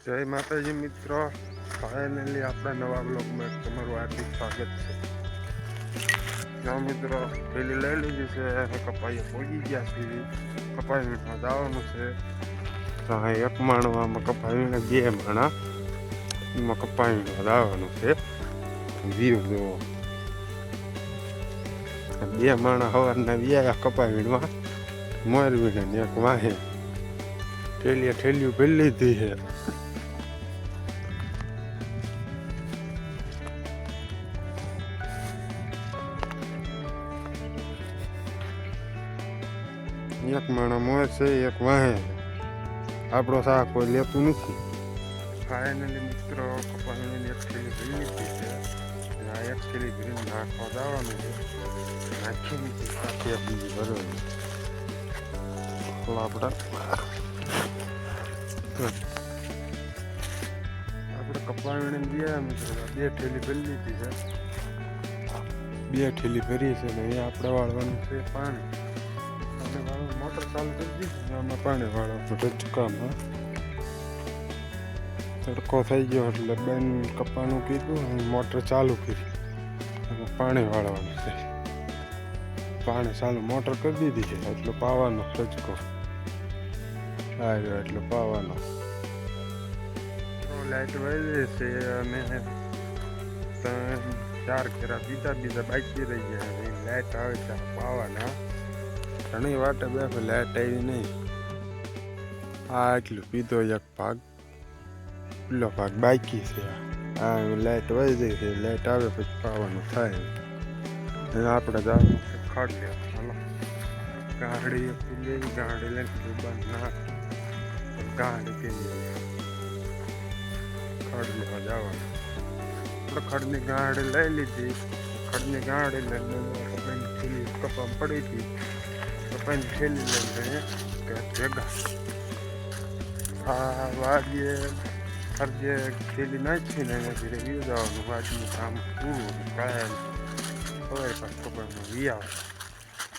જય માતાજી મિત્રો, ફાઇનલી આપણા નવા બ્લોગમાં તમારું હાર્દિક સ્વાગત છે. જો મિત્રો પેલી લઈ લીધી છે, કપાઈએ પહોંચી ગયા છે. કપાઈ વીણવા જવાનું છે. તો એક માણવામાં કપાઈ વીણે, બે માણા એમાં કપાઈ વીણવા જવાનું છે. વ્યૂ જુઓ, બે માણા સવારના વ્યાયા કપાઈ વીણવા, મોર વીણે ને એક વાહે ઠેલિયું ભરી લીધી છે. એક માણા મોર છે, એક વાહે. આપણો શાક કોઈ લેતું નથી. ફાઇનલી મિત્રો કપાઈને એક થેલી ભરી લીધી છે. આ એક થેલી ભરીને નાખવા જવાનું છે. નાખી દીધી સાથે બીજી ભરવાની. આપણે કપાવીને ગયા મિત્રો, બે થેલી ભરી લીધી છે. બે થેલી ભરી છે ને અહીંયા આપણે વાળવાનું છે પાણી. મોટર ચાલુ કરી દીધી, આમાં પાણી વાળવાનું રચકામાં. તડકો થઈ ગયો એટલે બેન કપાનું કીધું, મોટર ચાલુ કરી, એમાં પાણી વાળવાનું છે. પાણી ચાલુ મોટર કરી દીધી છે એટલે પાવાનો રચકો આવ્યો એટલે પાવાનો. લાઈટ વહી છે અને 4 કેરા બીજા બાકી રહી ગયા. લાઈટ આવે ત્યાં પાવાના. ઘણી વાટે બેઠો, લાઈટ આવી નહીં. આ એટલું પીધો એક ભાગ, પેલો ભાગ બાકી છે. આ લાઈટ વહી જાય છે, લાઈટ આવે પછી પાવાનું થાય. અને આપણે જવાનું છે ખડ લે. હાલો ગાડી લેવી, ગાડી લઈને બંધ નાખ, ગાડી કેવી ખડ લેવા જવાનું. આપણે ખડની ગાડી લઈ લીધી. ખડની ગાડી લઈને કપાઈની થેલી કપામાં પડી હતી. કપાઈની થેલી લઈને ભેગા આ વાડીએ અડધે થેલી નાખીને એનાથી વ્યૂ જવાનું. વાડીનું કામ પૂરું. કાયમ હવે પાછું કપાઈમાં વી આવે.